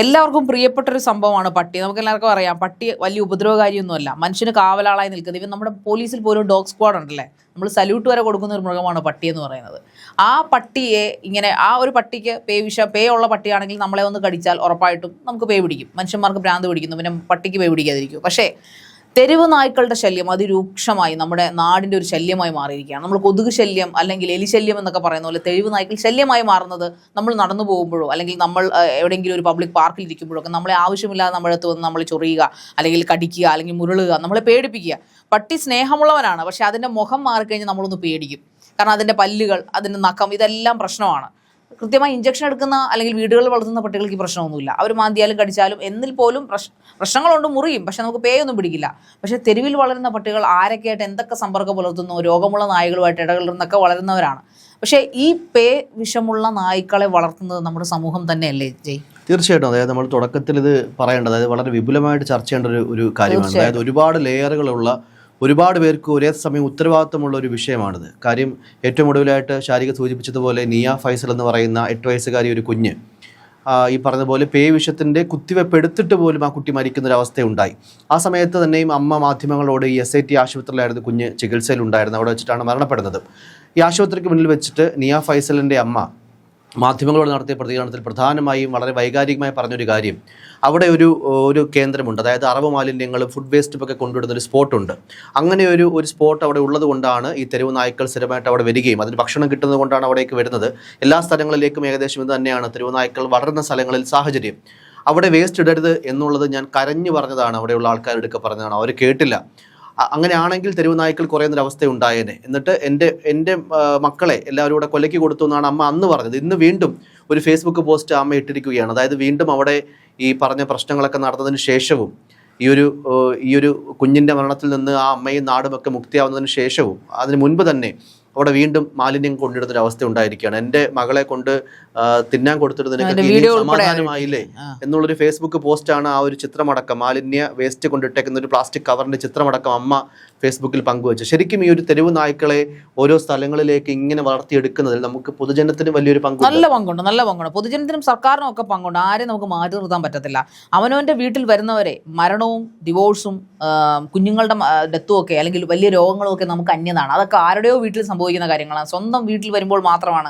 എല്ലാവർക്കും പ്രിയപ്പെട്ടൊരു സംഭവമാണ് പട്ടി. നമുക്ക് എല്ലാവർക്കും അറിയാം, പട്ടി വലിയ ഉപദ്രവകാരിയൊന്നുമല്ല, മനുഷ്യന് കാവലാളായി നിൽക്കുന്നത്. ഇവൻ നമ്മുടെ പോലീസിൽ പോലും ഡോഗ് സ്ക്വാഡ് ഉണ്ടല്ലേ, നമ്മൾ സല്യൂട്ട് വരെ കൊടുക്കുന്ന ഒരു മൃഗമാണ് പട്ടി എന്ന് പറയുന്നത്. ആ പട്ടിയെ ഇങ്ങനെ, ആ ഒരു പട്ടിക്ക് പേ ഉള്ള പട്ടിയാണെങ്കിൽ നമ്മളെ ഒന്ന് കടിച്ചാൽ ഉറപ്പായിട്ടും നമുക്ക് പേ പിടിക്കും. മനുഷ്യന്മാർക്ക് ഭ്രാന്ത് പിടിക്കുന്നു, പിന്നെ പട്ടിക്ക് പേ പിടിക്കാതിരിക്കും. പക്ഷേ തെരുവ് നായ്ക്കളുടെ ശല്യം അതിരൂക്ഷമായി നമ്മുടെ നാടിൻ്റെ ഒരു ശല്യമായി മാറിയിരിക്കുകയാണ്. നമ്മൾ കൊതുക് ശല്യം അല്ലെങ്കിൽ എലി ശല്യം എന്നൊക്കെ പറയുന്ന പോലെ തെരുവ് നായ്ക്കൾ ശല്യമായി മാറുന്നത് നമ്മൾ നടന്നു പോകുമ്പോഴോ അല്ലെങ്കിൽ നമ്മൾ എവിടെയെങ്കിലും ഒരു പബ്ലിക് പാർക്കിൽ ഇരിക്കുമ്പോഴോ ഒക്കെ നമ്മളെ ആവശ്യമില്ലാതെ നമ്മുടെ അടുത്ത് വന്ന് നമ്മൾ ചൊറിയുക അല്ലെങ്കിൽ കടിക്കുക അല്ലെങ്കിൽ മുരളുക, നമ്മളെ പേടിപ്പിക്കുക. പട്ടി സ്നേഹമുള്ളവനാണ്, പക്ഷെ അതിൻ്റെ മുഖം മാറിക്കഴിഞ്ഞാൽ നമ്മളൊന്ന് പേടിക്കും. കാരണം അതിൻ്റെ പല്ലുകൾ, അതിൻ്റെ നഖം, ഇതെല്ലാം പ്രശ്നമാണ്. കൃത്യമായി ഇഞ്ചക്ഷൻ എടുക്കുന്ന അല്ലെങ്കിൽ വീടുകളിൽ വളർത്തുന്ന പട്ടികൾക്ക് പ്രശ്നമൊന്നുമില്ല. അവർ മാന്തിയാലും കടിച്ചാലും എന്നിൽ പോലും പ്രശ്നങ്ങളുണ്ട്, മുറിയും, പക്ഷെ നമുക്ക് പേയൊന്നും പിടിക്കില്ല. പക്ഷെ തെരുവിൽ വളരുന്ന പട്ടികൾ ആരൊക്കെയായിട്ട് എന്തൊക്കെ സമ്പർക്കം പുലർത്തുന്നു, രോഗമുള്ള നായകളുമായിട്ട് ഇടകലർന്നൊക്കെ വളരുന്നവരാണ്. പക്ഷേ ഈ പേ വിഷമുള്ള നായ്ക്കളെ വളർത്തുന്നത് നമ്മുടെ സമൂഹം തന്നെയല്ലേ ജയ്? തീർച്ചയായിട്ടും. അതായത് നമ്മൾ തുടക്കത്തിൽ ഇത് പറയേണ്ടത്, അതായത് വളരെ വിപുലമായിട്ട് ചർച്ച ചെയ്യേണ്ട ഒരു കാര്യമാണ്. അതായത് ഒരുപാട് ലെയറുകളുള്ള, ഒരുപാട് പേർക്ക് ഒരേ സമയം ഉത്തരവാദിത്തമുള്ള ഒരു വിഷയമാണിത്. കാര്യം ഏറ്റവും ഒടുവിലായിട്ട് ശാരിക സൂചിപ്പിച്ചതുപോലെ നിയ ഫൈസൽ എന്ന് പറയുന്ന 8 വയസ്സുകാരി ഒരു കുഞ്ഞ് ഈ പറഞ്ഞതുപോലെ പേ വിഷത്തിൻ്റെ കുത്തിവെപ്പ് എടുത്തിട്ട് പോലും ആ കുട്ടി മരിക്കുന്നൊരവസ്ഥയുണ്ടായി. ആ സമയത്ത് തന്നെയും അമ്മ മാധ്യമങ്ങളോട് ഈ SIT ആശുപത്രിയിലായിരുന്നു കുഞ്ഞ് ചികിത്സയിലുണ്ടായിരുന്നു, അവിടെ വെച്ചിട്ടാണ് മരണപ്പെടുന്നത്. ഈ ആശുപത്രിക്ക് മുന്നിൽ വെച്ചിട്ട് നിയ ഫൈസലിൻ്റെ അമ്മ മാധ്യമങ്ങളോട് നടത്തിയ പ്രതികരണത്തിൽ പ്രധാനമായും വളരെ വൈകാരികമായി പറഞ്ഞൊരു കാര്യം, അവിടെ ഒരു കേന്ദ്രമുണ്ട്, അതായത് അറവ് മാലിന്യങ്ങളും ഫുഡ് വേസ്റ്റും ഒക്കെ കൊണ്ടുവിടുന്ന ഒരു സ്പോട്ടുണ്ട്. അങ്ങനെ ഒരു സ്പോട്ട് അവിടെ ഉള്ളത് കൊണ്ടാണ് ഈ തെരുവ് നായ്ക്കൾ സ്ഥിരമായിട്ട് അവിടെ വരികയും അതിന് ഭക്ഷണം കിട്ടുന്നത് കൊണ്ടാണ് അവിടേക്ക് വരുന്നത്. എല്ലാ സ്ഥലങ്ങളിലേക്കും ഏകദേശം ഇത് തന്നെയാണ് തെരുവ് നായ്ക്കൾ വളരുന്ന സ്ഥലങ്ങളിൽ സാഹചര്യം. അവിടെ വേസ്റ്റ് ഇടരുത് എന്നുള്ളത് ഞാൻ കരഞ്ഞു പറഞ്ഞതാണ്, അവിടെയുള്ള ആൾക്കാരെടുക്കെ പറഞ്ഞതാണ്, അവർ കേട്ടില്ല. അങ്ങനെയാണെങ്കിൽ തെരുവ് നായ്ക്കൾ കുറയുന്നൊരവസ്ഥ ഉണ്ടായേനെ. എന്നിട്ട് എൻ്റെ മക്കളെ എല്ലാവരും കൂടെ കൊലയ്ക്ക് കൊടുത്തു എന്നാണ് അമ്മ അന്ന് പറഞ്ഞത്. ഇന്ന് വീണ്ടും ഒരു ഫേസ്ബുക്ക് പോസ്റ്റ് അമ്മ ഇട്ടിരിക്കുകയാണ്. അതായത് വീണ്ടും അവിടെ ഈ പറഞ്ഞ പ്രശ്നങ്ങളൊക്കെ നടന്നതിന് ശേഷവും ഈ ഒരു കുഞ്ഞിൻ്റെ മരണത്തിൽ നിന്ന് ആ അമ്മയും നാടുമൊക്കെ മുക്തിയാവുന്നതിന് ശേഷവും അതിന് മുൻപ് തന്നെ അവിടെ വീണ്ടും മാലിന്യം കൊണ്ടിടുന്നൊരു അവസ്ഥ ഉണ്ടായിരിക്കുകയാണ്. എൻ്റെ മകളെ കൊണ്ട് തിന്നാൻ കൊടുത്തിരുന്നതിനൊക്കെ സമാധാനമായില്ലേ എന്നുള്ളൊരു ഫേസ്ബുക്ക് പോസ്റ്റാണ്. ആ ഒരു ചിത്രമടക്കം, മാലിന്യ വേസ്റ്റ് കൊണ്ടിട്ടേക്കുന്ന ഒരു പ്ലാസ്റ്റിക് കവറിൻ്റെ ചിത്രമടക്കം അമ്മ ഫേസ്ബുക്കിൽ പങ്കുവച്ചു. ശരിക്കും ഈ ഒരു തെരുവ് നായ്ക്കളെ ഓരോ സ്ഥലങ്ങളിലേക്ക് ഇങ്ങനെ വളർത്തിയെടുക്കുന്നതിൽ നമുക്ക് പൊതുജനത്തിന് വലിയൊരു പങ്കുണ്ട്. നല്ല പങ്കുണ്ട്. പൊതുജനത്തിനും സർക്കാരിനും ഒക്കെ പങ്കുണ്ട്. ആരെയും നമുക്ക് മാറ്റി നിർത്താൻ പറ്റത്തില്ല. അവനവൻ്റെ വീട്ടിൽ വരുന്നവരെ മരണവും ഡിവോഴ്സും കുഞ്ഞുങ്ങളുടെ ഡെത്തും ഒക്കെ അല്ലെങ്കിൽ വലിയ രോഗങ്ങളും ഒക്കെ നമുക്ക് അന്യതാണ്. അതൊക്കെ ആരുടെയോ വീട്ടിൽ സംഭവിക്കുന്ന കാര്യങ്ങളാണ്. സ്വന്തം വീട്ടിൽ വരുമ്പോൾ മാത്രമാണ്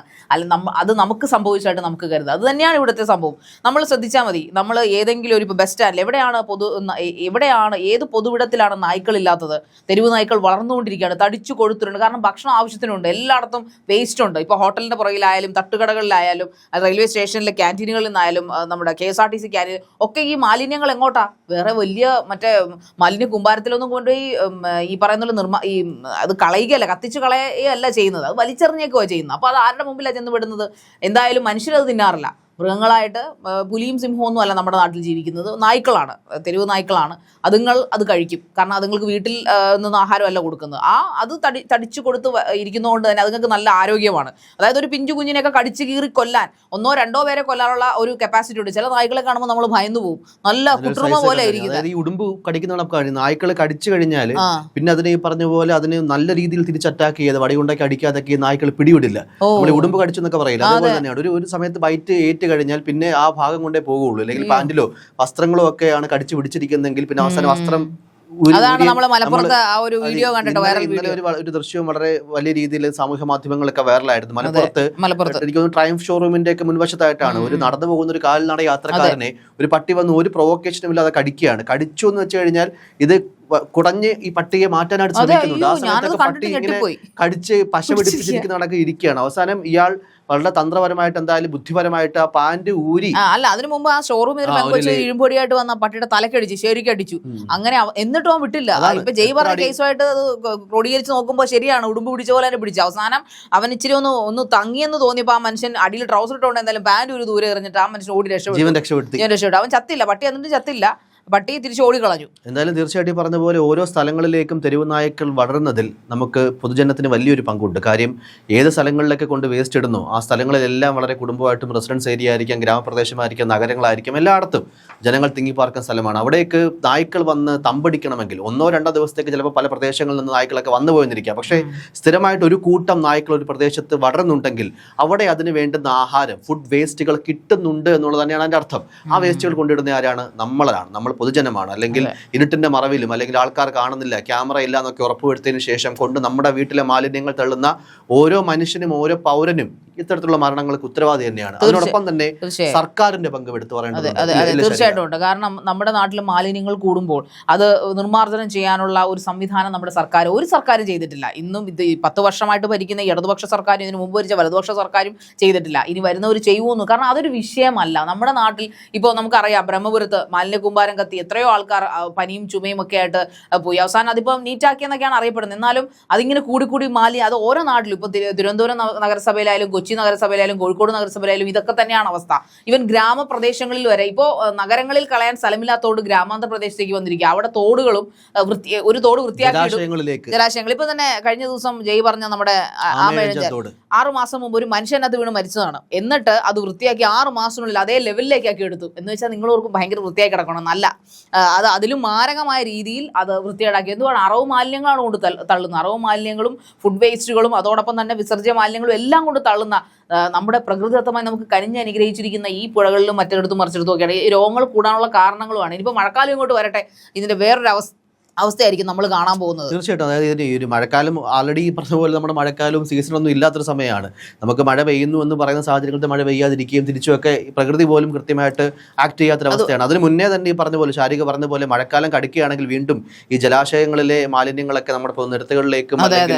അത് നമുക്ക് സംഭവിച്ചായിട്ട് നമുക്ക് കരുതുക. അത് തന്നെയാണ് ഇവിടുത്തെ സംഭവം. നമ്മൾ ശ്രദ്ധിച്ചാൽ മതി. നമ്മൾ ഏതെങ്കിലും ഒരു ബസ് സ്റ്റാൻഡിൽ എവിടെയാണ് ഏത് പൊതുവിടത്തിലാണ് നായ്ക്കളില്ലാത്തത്? തെരുവ് നായ്ക്കൾ വളർന്നുകൊണ്ടിരിക്കുകയാണ്, തടിച്ചു കൊടുത്തിട്ടുണ്ട്. കാരണം ഭക്ഷണം ആവശ്യത്തിനുണ്ട്, എല്ലായിടത്തും വേസ്റ്റ് ഉണ്ട്. ഇപ്പോൾ ഹോട്ടലിൻ്റെ പുറകിലായാലും തട്ടുകടകളിലായാലും റെയിൽവേ സ്റ്റേഷനിലെ ക്യാൻറ്റീനുകളിൽ നിന്നായാലും നമ്മുടെ KSRTC ക്യാൻറ്റീൻ ഒക്കെ ഈ മാലിന്യങ്ങൾ എങ്ങോട്ടാ? വേറെ വലിയ മറ്റേ മാലിന്യ കുമ്പാരത്തിലൊന്നും കൊണ്ടുപോയി ഈ പറയുന്ന അത് കളയുകയല്ല, കത്തിച്ച് കളയുകയല്ല ചെയ്യുന്നത്, അത് വലിച്ചെറിഞ്ഞേക്കുവാണ് ചെയ്യുന്നത്. അപ്പോൾ അത് ആരുടെ മുമ്പിലാണ് ചെന്ന് വിടുന്നത്? എന്തായാലും മനുഷ്യരത് തിന്നാറില്ല. മൃഗങ്ങളായിട്ട് പുലിയും സിംഹവും ഒന്നും അല്ല നമ്മുടെ നാട്ടിൽ ജീവിക്കുന്നത്, നായ്ക്കളാണ്, തെരുവ് നായ്ക്കളാണ്. അത് കഴിക്കും. കാരണം അതുങ്ങൾക്ക് വീട്ടിൽ നിന്ന് ആഹാരമല്ല കൊടുക്കുന്നത്. അത് തടിച്ചു കൊടുത്ത് ഇരിക്കുന്നതുകൊണ്ട് തന്നെ അതുങ്ങൾക്ക് നല്ല ആരോഗ്യമാണ്. അതായത് ഒരു പിഞ്ചു കുഞ്ഞിനെയൊക്കെ കടിച്ചു കീറി കൊല്ലാൻ 1 or 2 പേരെ കൊല്ലാനുള്ള ഒരു കപ്പാസിറ്റി ഉണ്ട്. ചില നായ്ക്കളെ കാണുമ്പോൾ നമ്മൾ ഭയന്നു പോകും. നല്ല കുട്ടുറുമ പോലെ ഇരിക്കുന്നത്. ഈ ഉടുമ്പ് കടിക്കുന്ന നായ്ക്കൾ കടിച്ചു കഴിഞ്ഞാൽ പിന്നെ അതിനെ ഈ പറഞ്ഞ പോലെ അതിന് നല്ല രീതിയിൽ തിരിച്ച് അറ്റാക്ക് ചെയ്ത് വടികൊണ്ടാക്കി അടിക്കാതൊക്കെ നായ്ക്കൾ പിടിവിടില്ല. നമ്മൾ ഉടുമ്പ് കടിച്ചു എന്നൊക്കെ പറയില്ല, അതുപോലെ തന്നെയാണ്. ഒരു സമയത്ത് ബൈറ്റ് ഏറ്റ് കഴിഞ്ഞാൽ പിന്നെ ആ ഭാഗം കൊണ്ടേ പോകുള്ളൂ. അല്ലെങ്കിൽ പാന്റിലോ വസ്ത്രങ്ങളോ ഒക്കെയാണ് കടിച്ചു പിടിച്ചിരിക്കുന്നെങ്കിൽ പിന്നെ അവസാനം വസ്ത്രം ഒരു ദൃശ്യവും വളരെ വലിയ രീതിയിൽ സാമൂഹ്യ മാധ്യമങ്ങളൊക്കെ വൈറലായിരുന്നു. മലപ്പുറത്ത് എനിക്ക് തോന്നുന്നു ട്രയംഫ് ഷോറൂമിന്റെ ഒക്കെ മുൻവശത്തായിട്ടാണ് ഒരു നടന്നു പോകുന്ന ഒരു കാൽനട യാത്രക്കാരനെ ഒരു പട്ടി വന്ന് ഒരു പ്രൊവോക്കേഷനും ഇല്ലാതെ കടിക്കുകയാണ്. കടിച്ചു എന്ന് വെച്ച് കഴിഞ്ഞാൽ ഇത് കുടഞ്ഞ് ഈ പട്ടിയെ മാറ്റാനായിട്ട് ശ്രമിക്കുന്നുണ്ട്. ആ സമയത്തൊക്കെ പട്ടി ഇങ്ങനെ കടിച്ച് പശ പിടിപ്പിച്ചിരിക്കുന്നതൊക്കെ ഇരിക്കുകയാണ്. അവസാനം ഇയാൾ വളരെ തന്ത്രപരമായിട്ട് എന്തായാലും ബുദ്ധിപരമായിട്ട് ആ പാന്റ് ഊരി അതിനു മുമ്പ് ആ ഷോറൂമിൽ ഇരുമ്പൊടിയായിട്ട് വന്ന പട്ടിയുടെ തലക്കടിച്ചു, ശരിക്കടിച്ചു. അങ്ങനെ എന്നിട്ടും അവൻ വിട്ടില്ല. ഇപ്പൊ ജയ് പറഞ്ഞ കേസുമായിട്ട് അത് ക്രോഡീകരിച്ച് നോക്കുമ്പോൾ ശരിയാണ്, ഉടുമ്പ് പിടിച്ച പോലെ തന്നെ പിടിച്ചു. അവസാനം അവൻ ഇച്ചിരി ഒന്ന് തങ്ങിയെന്ന് തോന്നിയപ്പോൾ ആ മനുഷ്യൻ അടിയിൽ ട്രൗസർ ഇട്ടുകൊണ്ട് എന്തായാലും പാന്റ് ഒരു ദൂരെ എറിഞ്ഞിട്ട് ആ മനുഷ്യൻ ഓടി രക്ഷപ്പെട്ടു. അവൻ ചത്തില്ല, പട്ടി എന്നിട്ട് ചത്തില്ല, പട്ടി തിരിച്ച് ഓടിക്കളഞ്ഞു. എന്തായാലും തീർച്ചയായിട്ടും പറഞ്ഞ പോലെ ഓരോ സ്ഥലങ്ങളിലേക്കും തെരുവ് നായ്ക്കൾ വളരുന്നതിൽ നമുക്ക് പൊതുജനത്തിന് വലിയൊരു പങ്കുണ്ട്. കാര്യം ഏത് സ്ഥലങ്ങളിലൊക്കെ കൊണ്ട് വേസ്റ്റ് ഇടുന്നു ആ സ്ഥലങ്ങളിലെല്ലാം വളരെ കുടുംബമായിട്ടും റെസിഡൻസ് ഏരിയ ആയിരിക്കാം, ഗ്രാമപ്രദേശമായിരിക്കാം, നഗരങ്ങളായിരിക്കാം, എല്ലായിടത്തും ജനങ്ങൾ തിങ്ങിപ്പാർക്കുന്ന സ്ഥലമാണ്. അവിടേക്ക് നായ്ക്കൾ വന്ന് തമ്പടിക്കണമെങ്കിൽ 1-2 ദിവസത്തേക്ക് ചിലപ്പോൾ പല പ്രദേശങ്ങളിൽ നിന്ന് നായ്ക്കളൊക്കെ വന്നു പോയെന്നിരിക്കാം. പക്ഷേ സ്ഥിരമായിട്ട് ഒരു കൂട്ടം നായ്ക്കൾ ഒരു പ്രദേശത്ത് വളരുന്നുണ്ടെങ്കിൽ അവിടെ അതിന് വേണ്ടുന്ന ആഹാരം, ഫുഡ് വേസ്റ്റുകൾ കിട്ടുന്നുണ്ട് എന്നുള്ളത് തന്നെയാണ് അതിൻ്റെ അർത്ഥം. ആ വേസ്റ്റുകൾ കൊണ്ടിടുന്ന ആരാണ്? നമ്മളാണ്, നമ്മൾ പൊതുജനമാണ്. അല്ലെങ്കിൽ ഇരുട്ടിന്റെ മറവിലും അല്ലെങ്കിൽ ആൾക്കാർ കാണുന്നില്ല, ക്യാമറ ഇല്ല എന്നൊക്കെ ഉറപ്പുവരുത്തിയതിനു ശേഷം കൊണ്ട് നമ്മുടെ വീട്ടിലെ മാലിന്യങ്ങൾ തള്ളുന്ന ഓരോ മനുഷ്യനും ഓരോ പൗരനും ഇത്തരത്തിലുള്ള മരണങ്ങൾക്ക് ഉത്തരവാദി തന്നെയാണ്. അതിനോടൊപ്പം തന്നെ സർക്കാരിന്റെ പങ്ക് എടുത്തു പറയേണ്ടത് തീർച്ചയായിട്ടും ഉണ്ട്. കാരണം നമ്മുടെ നാട്ടിൽ മാലിന്യങ്ങൾ കൂടുമ്പോൾ അത് നിർമ്മാർജ്ജനം ചെയ്യാനുള്ള ഒരു സംവിധാനം നമ്മുടെ ഒരു സർക്കാരും ചെയ്തിട്ടില്ല. ഇന്നും ഇത് 10 വർഷമായിട്ട് ഭരിക്കുന്ന ഇടതുപക്ഷ സർക്കാരും ഇതിന് മുമ്പ് ഭരിച്ച വലതുപക്ഷ സർക്കാരും ചെയ്തിട്ടില്ല. ഇനി വരുന്നവർ ചെയ്യുമെന്ന്. കാരണം അതൊരു വിഷയമല്ല. നമ്മുടെ നാട്ടിൽ ഇപ്പോൾ നമുക്കറിയാം, ബ്രഹ്മപുരത്ത് മാലിന്യ കൂമ്പാരം കത്തി എത്രയോ ആൾക്കാർ പനിയും ചുമയും ഒക്കെ ആയിട്ട് പോയി. അവസാനം അതിപ്പം നീറ്റാക്കിയെന്നൊക്കെയാണ് അറിയപ്പെടുന്നത്. എന്നാലും അതിങ്ങനെ കൂടി അത് ഓരോ നാട്ടിലും ഇപ്പോൾ തിരുവനന്തപുരം നഗരസഭയിലായാലും കൊച്ചി നഗരസഭയിലായാലും കോഴിക്കോട് നഗരസഭയിലായാലും ഇതൊക്കെ തന്നെയാണ് അവസ്ഥ. ഈവൻ ഗ്രാമപ്രദേശങ്ങളിൽ വരെ ഇപ്പോൾ നഗരങ്ങളിൽ കളയാൻ സ്ഥലമില്ലാത്തതുകൊണ്ട് ഗ്രാമാന്തര പ്രദേശത്തേക്ക് വന്നിരിക്കുക. അവിടെ തോടുകളും ഒരു തോട് വൃത്തിയാക്കി ജലാശയങ്ങൾ. ഇപ്പൊ തന്നെ കഴിഞ്ഞ ദിവസം ജയ് പറഞ്ഞ നമ്മുടെ ആമേഴഞ്ചാൽ 6 മാസം മുമ്പ് ഒരു മനുഷ്യനകത്ത് വീണ് മരിച്ചതാണ്. എന്നിട്ട് അത് വൃത്തിയാക്കി 6 മാസത്തിനുള്ളിൽ അതേ ലെവലിലേക്ക് ആക്കി എടുത്തു. എന്ന് വെച്ചാൽ നിങ്ങളോർക്കും ഭയങ്കര വൃത്തിയാക്കി കിടക്കണം. നല്ല അതിലും മാരകമായ രീതിയിൽ അത് വൃത്തികേടാക്കി. എന്തുകൊണ്ട്? അറവ് മാലിന്യങ്ങളാണ് കൊണ്ട് തള്ളുന്നത്. അറവ് മാലിന്യങ്ങളും ഫുഡ് വേസ്റ്റുകളും അതോടൊപ്പം തന്നെ വിസർജ്യ മാലിന്യങ്ങളും എല്ലാം കൊണ്ട് തള്ളുന്ന നമ്മുടെ പ്രകൃതിദത്തമായി നമുക്ക് കനിഞ്ഞ് അനുഗ്രഹിച്ചിരിക്കുന്ന ഈ പുഴകളിലും മറ്റിടത്തും മറിച്ചിടത്തും ഒക്കെയാണ് ഈ രോഗങ്ങൾ കൂടാനുള്ള കാരണങ്ങളുമാണ്. ഇനിയിപ്പോൾ മഴക്കാലം ഇങ്ങോട്ട് വരട്ടെ, ഇതിന്റെ വേറൊരു അവസ്ഥയായിരിക്കും നമ്മൾ കാണാൻ പോകുന്നത്. തീർച്ചയായിട്ടും. അതായത് ഈ ഒരു മഴക്കാലം ഓൾറെഡി പറഞ്ഞ പോലെ നമ്മുടെ മഴക്കാലവും സീസണൊന്നും ഇല്ലാത്തൊരു സമയമാണ്. നമുക്ക് മഴ പെയ്യുന്നു എന്ന് പറയുന്ന സാഹചര്യത്തിൽ മഴ പെയ്യാതിരിക്കുകയും തിരിച്ചുമൊക്കെ പ്രകൃതി പോലും കൃത്യമായിട്ട് ആക്ട് ചെയ്യാത്തൊരവസ്ഥയാണ്. അതിന് മുന്നേ തന്നെ ഈ പറഞ്ഞ പോലെ ശാരിക പറഞ്ഞ പോലെ മഴക്കാലം കടുക്കുകയാണെങ്കിൽ വീണ്ടും ഈ ജലാശയങ്ങളിലെ മാലിന്യങ്ങളൊക്കെ നമ്മുടെ പൊതുനിരത്തുകളിലേക്കും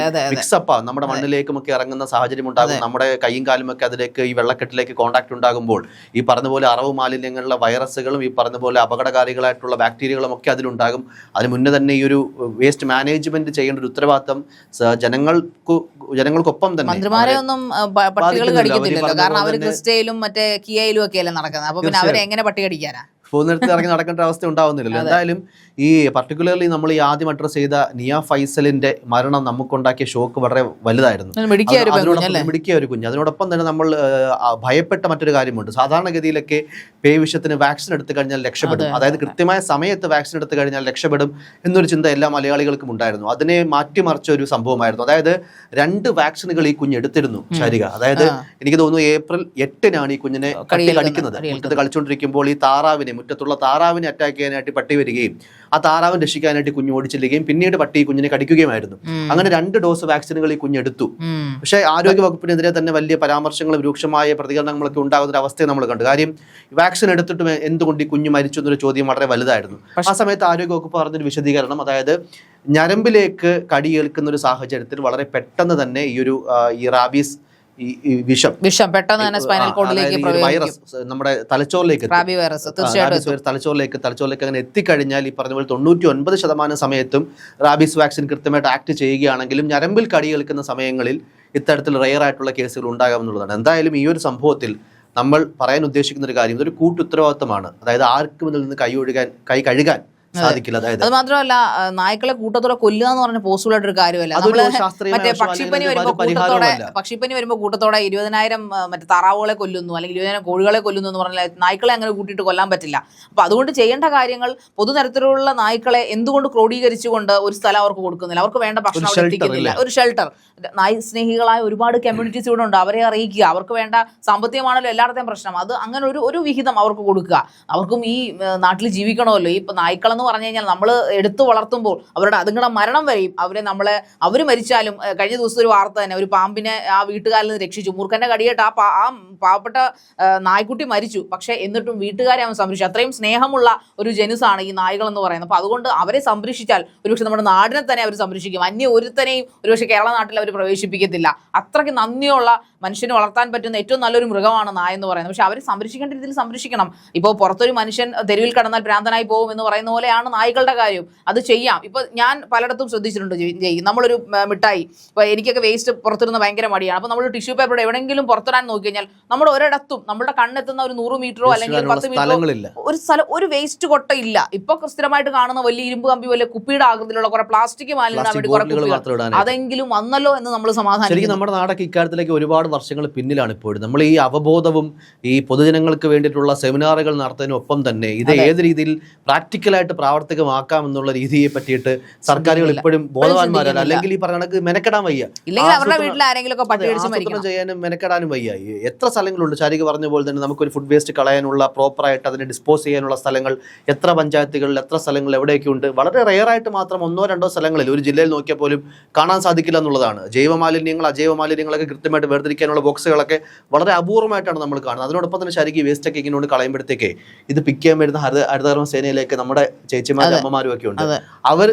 മിക്സപ്പ് നമ്മുടെ മണ്ണിലേക്കും ഒക്കെ ഇറങ്ങുന്ന സാഹചര്യം ഉണ്ടാകും. നമ്മുടെ കൈയും കാലും ഒക്കെ അതിലേക്ക് ഈ വെള്ളക്കെട്ടിലേക്ക് കോൺടാക്ട് ഉണ്ടാകുമ്പോൾ ഈ പറഞ്ഞ പോലെ അറവ് മാലിന്യങ്ങളിലെ വൈറസുകളും ഈ പറഞ്ഞ പോലെ അപകടകാരികളായിട്ടുള്ള ബാക്ടീരിയകളും ഒക്കെ അതിലുണ്ടാകും. അതിന് മുന്നേ തന്നെ ഈ ഒരു വേസ്റ്റ് മാനേജ്മെന്റ് ചെയ്യേണ്ട ഒരു ഉത്തരവാദിത്തം ജനങ്ങൾക്കൊപ്പം തന്നെ മന്ത്രിമാരെ ഒന്നും പട്ടികൾ കടിക്കുന്നില്ലല്ലോ. കാരണം അവർ ക്രിസ്റ്റയിലും മറ്റേ കിയയിലും ഒക്കെ അല്ലേ നടക്കുന്നത്. അപ്പൊ പിന്നെ അവരെ എങ്ങനെ പട്ടി കടിക്കാനാ? പോകുന്നിടത്ത് ഇറങ്ങി നടക്കേണ്ട അവസ്ഥ ഉണ്ടാവുന്നില്ലല്ലോ. എന്തായാലും ഈ പർട്ടിക്കുലർലി നമ്മൾ ഈ ആദ്യം അഡ്രസ് ചെയ്ത നിയ ഫൈസലിന്റെ മരണം നമുക്കുണ്ടാക്കിയ ഷോക്ക് വളരെ വലുതായിരുന്നു. മിടുക്കിയ ഒരു കുഞ്ഞ്. അതിനോടൊപ്പം തന്നെ നമ്മൾ ഭയപ്പെട്ട മറ്റൊരു കാര്യമുണ്ട്. സാധാരണഗതിയിലൊക്കെ പേവിഷത്തിന് വാക്സിൻ എടുത്തു കഴിഞ്ഞാൽ രക്ഷപ്പെടും, അതായത് കൃത്യമായ സമയത്ത് വാക്സിൻ എടുത്തു കഴിഞ്ഞാൽ രക്ഷപ്പെടും എന്നൊരു ചിന്ത എല്ലാ മലയാളികൾക്കും ഉണ്ടായിരുന്നു. അതിനെ മാറ്റിമറിച്ച ഒരു സംഭവമായിരുന്നു. അതായത് 2 വാക്സിനുകൾ ഈ കുഞ്ഞ് എടുത്തിരുന്നു ശാരിക. അതായത് എനിക്ക് തോന്നുന്നു April 8-നാണ് ഈ കുഞ്ഞിനെ കടിക്കുന്നത്. മുറ്റത്ത് കളിച്ചുകൊണ്ടിരിക്കുമ്പോൾ ഈ മുറ്റത്തുള്ള താറാവിനെ അറ്റാക്ക് ചെയ്യാനായിട്ട് പട്ടി വരികയും ആ താറാവിനെ രക്ഷിക്കാനായിട്ട് കുഞ്ഞ് ഓടിച്ചില്ലുകയും പിന്നീട് പട്ടി കുഞ്ഞിനെ കടിക്കുകയുമായിരുന്നു. അങ്ങനെ 2 ഡോസ് വാക്സിനുകൾ ഈ കുഞ്ഞെടുത്തു. പക്ഷേ ആരോഗ്യ വകുപ്പിനെതിരെ തന്നെ വലിയ പരാമർശങ്ങളും രൂക്ഷമായ പ്രതികരണങ്ങളൊക്കെ ഉണ്ടാകുന്ന ഒരു അവസ്ഥയെ നമ്മൾ കണ്ടു. കാര്യം വാക്സിൻ എടുത്തിട്ടും എന്തുകൊണ്ട് ഈ കുഞ്ഞ് മരിച്ചു എന്നൊരു ചോദ്യം വളരെ വലുതായിരുന്നു. ആ സമയത്ത് ആരോഗ്യ വകുപ്പ് പറഞ്ഞൊരു വിശദീകരണം, അതായത് ഞരമ്പിലേക്ക് കടിയേൽക്കുന്ന ഒരു സാഹചര്യത്തിൽ വളരെ പെട്ടെന്ന് തന്നെ ഈ റാബീസ് വിഷം പെട്ടെന്ന് തന്നെ സ്പൈനൽ കോഡിലേക്ക് വൈറസ് നമ്മുടെ തലച്ചോറിലേക്ക് അങ്ങനെ എത്തിക്കഴിഞ്ഞാൽ ഈ പറഞ്ഞ പോലെ 99% സമയത്തും റാബീസ് വാക്സിൻ കൃത്യമായിട്ട് ആക്ട് ചെയ്യുകയാണെങ്കിലും ഞരമ്പിൽ കടിയേൽക്കുന്ന സമയങ്ങളിൽ ഇത്തരത്തിൽ റെയർ ആയിട്ടുള്ള കേസുകൾ ഉണ്ടാകാമെന്നുള്ളതാണ്. എന്തായാലും ഈ ഒരു സംഭവത്തിൽ നമ്മൾ പറയാൻ ഉദ്ദേശിക്കുന്ന ഒരു കാര്യം, ഇതൊരു കൂട്ടുത്തരവാദിത്തമാണ്. അതായത് ആർക്കും ഇതിൽ നിന്ന് കൈ കഴുകാൻ സാധിക്കില്ല. അതായത് അത് മാത്രമല്ല, നായ്ക്കളെ കൂട്ടത്തോടെ കൊല്ലുക എന്ന് പറഞ്ഞ പോസിബിൾ ആയിട്ടൊരു കാര്യമല്ല. മറ്റേ പക്ഷിപ്പനി വരുമ്പോൾ കൂട്ടത്തോടെ 20,000 മറ്റേ താറാവുകളെ കൊല്ലുന്നു അല്ലെങ്കിൽ 20,000 കോഴികളെ കൊല്ലുന്നു എന്ന് പറഞ്ഞാൽ നായ്ക്കളെ അങ്ങനെ കൂട്ടിയിട്ട് കൊല്ലാൻ പറ്റില്ല. അപ്പൊ അതുകൊണ്ട് ചെയ്യേണ്ട കാര്യങ്ങൾ പൊതുതരത്തിലുള്ള നായ്ക്കളെ എന്തുകൊണ്ട് ക്രോഡീകരിച്ചുകൊണ്ട് ഒരു സ്ഥലം അവർക്ക് കൊടുക്കുന്നില്ല, അവർക്ക് വേണ്ട ഭക്ഷണം അവിടെ എത്തിക്കുന്നില്ല, ഒരു ഷെൽട്ടർ. നായ് സ്നേഹികളായ ഒരുപാട് കമ്മ്യൂണിറ്റീസ് ഇവിടെ ഉണ്ട്, അവരെ അറിയിക്കുക. അവർക്ക് വേണ്ട സാമ്പത്തികമാണല്ലോ എല്ലായിടത്തെയും പ്രശ്നം. അത് അങ്ങനെ ഒരു വിഹിതം അവർക്ക് കൊടുക്കുക. അവർക്കും ഈ നാട്ടിൽ ജീവിക്കണമല്ലോ. ഈ നായ്ക്കളെന്ന് പറഞ്ഞു കഴിഞ്ഞാൽ നമ്മൾ എടുത്തു വളർത്തുമ്പോൾ അവരുടെ അതുങ്ങളുടെ മരണം വരെയും അവർ മരിച്ചാലും. കഴിഞ്ഞ ദിവസം ഒരു വാർത്ത തന്നെ, ഒരു പാമ്പിനെ ആ വീട്ടുകാരിൽ നിന്ന് രക്ഷിച്ചു. മൂർഖന്റെ കടിയേട്ട് ആ പാവപ്പെട്ട നായ്ക്കുട്ടി മരിച്ചു. പക്ഷെ എന്നിട്ടും വീട്ടുകാരെ അവൻ സംരക്ഷിച്ചു. അത്രയും സ്നേഹമുള്ള ഒരു ജനുസാണ് ഈ നായ്കൾ എന്ന് പറയുന്നത്. അപ്പൊ അതുകൊണ്ട് അവരെ സംരക്ഷിച്ചാൽ ഒരുപക്ഷെ നമ്മുടെ നാടിനെ തന്നെ അവർ സംരക്ഷിക്കും. അന്യ ഒരുത്തനെയും ഒരുപക്ഷെ കേരള നാട്ടിൽ അവർ പ്രവേശിപ്പിക്കത്തില്ല. അത്രയ്ക്ക് നന്ദിയുള്ള മനുഷ്യന് വളർത്താൻ പറ്റുന്ന ഏറ്റവും നല്ലൊരു മൃഗമാണ് നായ എന്ന് പറയുന്നത്. പക്ഷെ അവരെ സംരക്ഷിക്കേണ്ട രീതിയിൽ സംരക്ഷിക്കണം. ഇപ്പോൾ പുറത്തൊരു മനുഷ്യൻ തെരുവിൽ കടന്നാൽ ഭ്രാന്തനായി പോകും എന്ന് പറയുന്ന പോലെ പോലെയാണ് നായ്ക്കളുടെ കാര്യം. അത് ചെയ്യാം. ഇപ്പൊ ഞാൻ പലയിടത്തും ശ്രദ്ധിച്ചിട്ടുണ്ട് ജയ്, നമ്മളൊരു മിഠായി, ഇപ്പൊ എനിക്കൊക്കെ വേസ്റ്റ് പുറത്തിരുന്ന് ഭയങ്കര മടിയാണ്. അപ്പൊ നമ്മൾ ടിഷ്യൂ പേപ്പർ എവിടെയെങ്കിലും പുറത്തിടാൻ നോക്കി കഴിഞ്ഞാൽ നമ്മുടെ ഒരിടത്തും നമ്മുടെ കണ്ണെത്തുന്ന ഒരു 100 മീറ്ററോ അല്ലെങ്കിൽ 10 മീറ്ററോ ഒരു സ്ഥലം ഒരു വേസ്റ്റ് കൊട്ട ഇല്ല. ഇപ്പൊ സ്ഥിരമായിട്ട് കാണുന്ന വലിയ ഇരുമ്പ് കമ്പി പോലെ കുപ്പിയുടെ ആകൃതിയിലുള്ള കുറെ പ്ലാസ്റ്റിക് മാലിന്യം വേണ്ടി കുറെ കുപ്പികൾ, അതെങ്കിലും വന്നല്ലോ എന്ന് നമ്മൾ സമാധാനം. ശരിക്കും നമ്മുടെ നാടൊക്കെ ഇക്കാര്യത്തിലേക്ക് ഒരുപാട് വർഷങ്ങൾ പിന്നിലാണ് ഇപ്പോഴും. നമ്മൾ ഈ അവബോധവും ഈ പൊതുജനങ്ങൾക്ക് വേണ്ടിയിട്ടുള്ള സെമിനാറുകൾ നടത്തുന്നതിനൊപ്പം തന്നെ ഇത് ഏത് രീതിയിൽ പ്രാക്ടിക്കലായിട്ട് പ്രാവർത്തികമാക്കാം എന്നുള്ള രീതിയെ പറ്റിയിട്ട് സർക്കാരുകൾ ഇപ്പോഴും ബോധവാന്മാരല്ല. അല്ലെങ്കിൽ ഈ പറഞ്ഞ കണക്ക് മെനക്കെടാൻ വയ്യ, ഇല്ലെങ്കിൽ അവരുടെ വീട്ടിൽ ആരെങ്കിലും ചെയ്യാനും മെനക്കെടാനും വയ്യ. എത്ര സ്ഥലങ്ങളുണ്ട് ശാരിക പറഞ്ഞ പോലെ തന്നെ നമുക്കൊരു ഫുഡ് വേസ്റ്റ് കളയാനുള്ള പ്രോപ്പറായിട്ട് അതിനെ ഡിസ്പോസ് ചെയ്യാനുള്ള സ്ഥലങ്ങൾ എത്ര പഞ്ചായത്തുകളിൽ എത്ര സ്ഥലങ്ങൾ എവിടെയൊക്കെ ഉണ്ട്. വളരെ റെയറായിട്ട് മാത്രം 1-2 സ്ഥലങ്ങളിൽ ഒരു ജില്ലയിൽ നോക്കിയാൽ പോലും കാണാൻ സാധിക്കില്ല എന്നുള്ളതാണ്. ജൈവ മാലിന്യങ്ങൾ അജൈവ മാലിന്യങ്ങളൊക്കെ കൃത്യമായിട്ട് വേർതിരിക്കാനുള്ള ബോക്സുകളൊക്കെ വളരെ അപൂർവമായിട്ടാണ് നമ്മൾ കാണുന്നത്. അതിനോടൊപ്പം തന്നെ ശരിക്കും വേസ്റ്റ് ഒക്കെ ഇങ്ങനെ കളയുമ്പോഴത്തേക്ക് ഇത് പിക്ക് ചെയ്യാൻ വരുന്ന ഹരിതകർമ്മ സേനയിലേക്ക് നമ്മുടെ ചേച്ചിമാരും അമ്മമാരും ഒക്കെ ഉണ്ട്. അവർ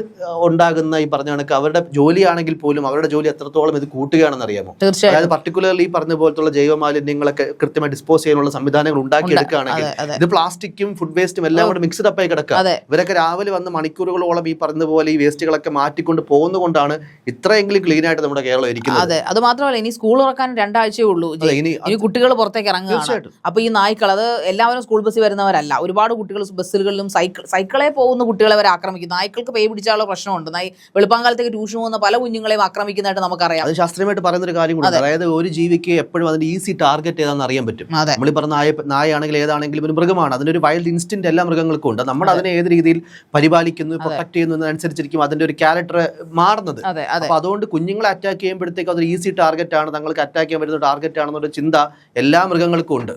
ഉണ്ടാകുന്ന ഈ പറഞ്ഞ കണക്ക് അവരുടെ ജോലിയാണെങ്കിൽ പോലും അവരുടെ ജോലി എത്രത്തോളം ഇത് കൂട്ടുകയാണെന്ന് അറിയാമോ? അതായത് പർട്ടിക്കുലർലി ഈ പറഞ്ഞ പോലത്തുള്ള ജൈവ മാലിന്യങ്ങളൊക്കെ കൃത്യമായി ഡിസ്പോസ് ചെയ്യാനുള്ള സംവിധാനങ്ങൾ ഉണ്ടാക്കിയെടുക്കുകയാണെങ്കിൽ ഇത് പ്ലാസ്റ്റിക്കും ഫുഡ് വേസ്റ്റും എല്ലാം കൂടെ മിക്സ്ഡ് അപ്പായി കിടക്കുക. ഇവരൊക്കെ രാവിലെ വന്ന് മണിക്കൂറുകളോളം ഈ പറഞ്ഞ പോലെ ഈ വേസ്റ്റുകളൊക്കെ മാറ്റിക്കൊണ്ട് പോകുന്നതുകൊണ്ടാണ് ഇത്രയെങ്കിലും ക്ലീൻ ആയിട്ട് നമ്മുടെ കേരളം ഇരിക്കുന്നത്. അതെ, അത് മാത്രമല്ല ഇനി സ്കൂൾ തുറക്കാൻ 2 ആഴ്ചയേ ഉള്ളൂ. ഇനി കുട്ടികൾ പുറത്തേക്ക് ഇറങ്ങുകയാണ്. അപ്പൊ ഈ നായ്ക്കൾ, അത് എല്ലാവരും സ്കൂൾ ബസ്സിൽ വരുന്നവരല്ല, ഒരുപാട് കുട്ടികൾ ബസ്സുകളിലും സൈക്കിളെ പോകുന്ന കുട്ടികളെ വരെ ആക്രമിക്കും. നായ്ക്കൾക്ക് പേ പിടിച്ചാലുള്ള പ്രശ്നമുണ്ട്. വെളുപ്പാങ്കാലത്തേക്ക് ട്യൂഷൻ പോകുന്ന പല കുഞ്ഞുങ്ങളെയും ആക്രമിക്കുന്നതായിട്ട് നമുക്കറിയാം. അത് ശാസ്ത്രീയമായിട്ട് പറയുന്ന ഒരു കാര്യം കൂടി. അതായത് ഒരു ജീവിക്ക് എപ്പോഴും അതിന്റെ ഈസി ടാർഗറ്റ് ഏതാണെന്ന് അറിയാൻ പറ്റും. നമ്മൾ പറഞ്ഞ നായാണെങ്കിൽ ഏതാണെങ്കിലും ഒരു മൃഗമാണ്, അതിനൊരു വൈൽഡ് ഇൻസ്റ്റിന്റ് എല്ലാ മൃഗങ്ങൾക്കും ഉണ്ട്. നമ്മൾ അതിനെ ഏത് രീതിയിൽ പരിപാലിക്കുന്നു, പ്രൊട്ടക്ട് ചെയ്യുന്നു എന്നനുസരിച്ചിരിക്കും അതിന്റെ ഒരു ക്യാരക്ടർ മാറുന്നത്. അപ്പൊ അതുകൊണ്ട് കുഞ്ഞുങ്ങളെ അറ്റാക്ക് ചെയ്യുമ്പോഴത്തേക്ക് അതൊരു ഈസി ടാർഗറ്റ് ആണ്, തങ്ങൾക്ക് അറ്റാക്ക് ചെയ്യാൻ വരുന്ന ടാർഗറ്റ് ആണെന്നൊരു ചിന്ത എല്ലാ മൃഗങ്ങൾക്കും ഉണ്ട്.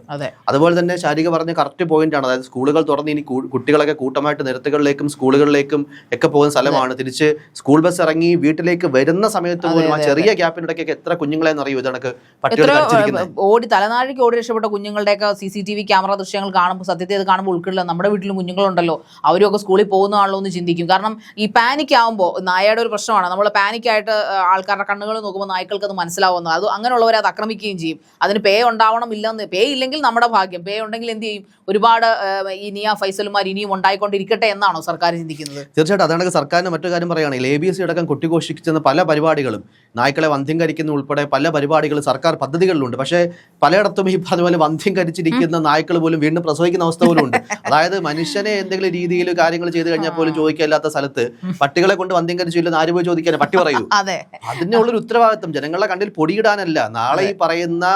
അതുപോലെ തന്നെ ശാരിക പറഞ്ഞ കറക്റ്റ് പോയിന്റ് ആണ്. അതായത് സ്കൂളുകൾ തുറന്ന് ഇനി കുട്ടികളൊക്കെ കൂട്ടമായിട്ട് നിരത്തുകളിലേക്കും സ്കൂളുകളിലേക്കും ഒക്കെ പോകുന്ന സ്ഥലമാണ്. തിരിച്ച് സ്കൂൾ ബസ് ഇറങ്ങി വീട്ടിലേക്ക് വരുന്ന സമയത്ത് പോലും ആ ചെറിയ ഗ്യാപ്പിനിടയ്ക്കൊക്കെ എത്ര കുഞ്ഞുങ്ങളെ അറിയൂ ഇതണക്ക് ഓടി തലനാഴിക്ക് ഓടി രക്ഷപ്പെട്ട കുഞ്ഞുങ്ങളുടെയൊക്കെ CCTV ക്യാമറ ദൃശ്യങ്ങൾ കാണുമ്പോൾ സത്യത്തെ അത് കാണുമ്പോൾ ഉൾക്കൊള്ളില്ല. നമ്മുടെ വീട്ടിലും കുഞ്ഞുങ്ങളുണ്ടല്ലോ, അവരൊക്കെ സ്കൂളിൽ പോകുന്നതാണല്ലോ എന്ന് ചിന്തിക്കും. കാരണം ഈ പാനിക് ആകുമ്പോൾ നായയുടെ ഒരു പ്രശ്നമാണ്. നമ്മൾ പാനിക്കായിട്ട് ആൾക്കാരുടെ കണ്ണുകൾ നോക്കുമ്പോൾ നായ്ക്കൾക്ക് അത് മനസ്സിലാവുന്നത്. അത് അങ്ങനെയുള്ളവരെ അത് ആക്രമിക്കുകയും ചെയ്യും. അതിന് പേ ഉണ്ടാവണം, ഇല്ലെന്ന് പേ ഇല്ലെങ്കിൽ നമ്മുടെ ഭാഗ്യം, പേ ഉണ്ടെങ്കിൽ എന്ത് ചെയ്യും? ഒരുപാട് ഈ നിയ ഫൈസലുമാർ ഇനിയും ഉണ്ടായിക്കൊണ്ടിരിക്കട്ടെ എന്നാണോ സർക്കാർ ചിന്തിക്കുന്നത്? തീർച്ചയായിട്ടും. അതാണ് സർക്കാരിന് മറ്റു കാര്യം പറയുകയാണെങ്കിൽ ABC അടക്കം കൊട്ടിഘോഷിക്കുന്ന പല പരിപാടികളും, നായ്ക്കളെ വന്ധ്യംകരിക്കുന്ന ഉൾപ്പെടെ പല പരിപാടികളും സർക്കാർ പദ്ധതികളിലുണ്ട്. പക്ഷേ പലയിടത്തും ഈ പറഞ്ഞ പോലെ വന്ധ്യംകരിച്ചിരിക്കുന്ന നായ്ക്കൾ പോലും വീണ്ടും പ്രസവിക്കുന്ന അവസ്ഥ പോലും ഉണ്ട്. അതായത് മനുഷ്യനെ എന്തെങ്കിലും രീതിയിൽ കാര്യങ്ങൾ ചെയ്തു കഴിഞ്ഞാൽ പോലും ചോദിക്കാത്ത സ്ഥലത്ത് പട്ടികളെ കൊണ്ട് വന്ധ്യംകരിച്ചില്ലെന്ന് ആര് പോയി ചോദിക്കാനും പട്ടി പറയൂ. അതിനുള്ളൊരു ഉത്തരവാദിത്വം ജനങ്ങളുടെ കണ്ണിൽ പൊടിയിടാനല്ല. നാളെ ഈ പറയുന്ന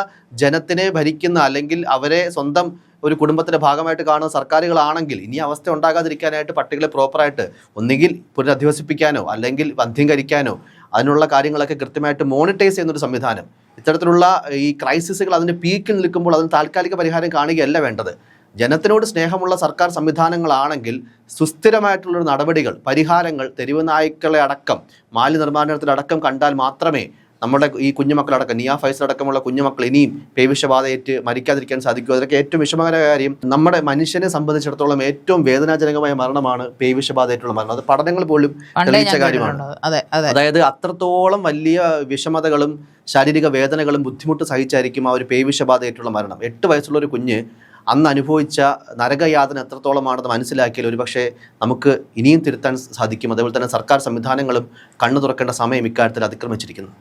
ജനത്തിനെ ഭരിക്കുന്ന അല്ലെങ്കിൽ അവരെ സ്വന്തം ഒരു കുടുംബത്തിന്റെ ഭാഗമായിട്ട് കാണുന്ന സർക്കാരുകളാണെങ്കിൽ ഇനി അവസ്ഥ ഉണ്ടാകാതിരിക്കാനായിട്ട് പട്ടികളെ പ്രോപ്പറായിട്ട് ഒന്നുകിൽ പുനരധിവസിപ്പിക്കാനോ അല്ലെങ്കിൽ വന്ധ്യംകരിക്കാനോ അതിനുള്ള കാര്യങ്ങളൊക്കെ കൃത്യമായിട്ട് മോണിറ്റൈസ് ചെയ്യുന്നൊരു സംവിധാനം, ഇത്തരത്തിലുള്ള ഈ ക്രൈസിസുകൾ അതിൻ്റെ പീക്കിൽ നിൽക്കുമ്പോൾ അതിന് താൽക്കാലിക പരിഹാരം കാണുകയല്ല വേണ്ടത്. ജനത്തിനോട് സ്നേഹമുള്ള സർക്കാർ സംവിധാനങ്ങളാണെങ്കിൽ സുസ്ഥിരമായിട്ടുള്ളൊരു നടപടികൾ, പരിഹാരങ്ങൾ, തെരുവ് നായ്ക്കളെ അടക്കം മാലിന്യനിർമ്മാർജ്ജനത്തിലടക്കം കണ്ടാൽ മാത്രമേ നമ്മുടെ ഈ കുഞ്ഞുമക്കളടക്കം നിയ ഫൈസൽ അടക്കമുള്ള കുഞ്ഞുമക്കൾ ഇനിയും പേവിഷബാധയേറ്റ് മരിക്കാതിരിക്കാൻ സാധിക്കും. അതൊക്കെ ഏറ്റവും വിഷമകരമായ കാര്യം. നമ്മുടെ മനുഷ്യനെ സംബന്ധിച്ചിടത്തോളം ഏറ്റവും വേദനാജനകമായ മരണമാണ് പേവിഷബാധയേറ്റുള്ള മരണം. അത് പഠനങ്ങൾ പോലും തെളിയിച്ച കാര്യമാണ്. അതായത് അത്രത്തോളം വലിയ വിഷമതകളും ശാരീരിക വേദനകളും ബുദ്ധിമുട്ട് സഹിച്ചായിരിക്കും ആ ഒരു പേവിഷബാധയേറ്റുള്ള മരണം. 8 വയസ്സുള്ള ഒരു കുഞ്ഞ് അന്ന് അനുഭവിച്ച നരകയാതന എത്രത്തോളമാണെന്ന് മനസ്സിലാക്കിയാൽ ഒരുപക്ഷെ നമുക്ക് ഇനിയും തിരുത്താൻ സാധിക്കും. അതേപോലെ തന്നെ സർക്കാർ സംവിധാനങ്ങളും കണ്ണു തുറക്കേണ്ട സമയം ഇക്കാര്യത്തിൽ അതിക്രമിച്ചിരിക്കുന്നു.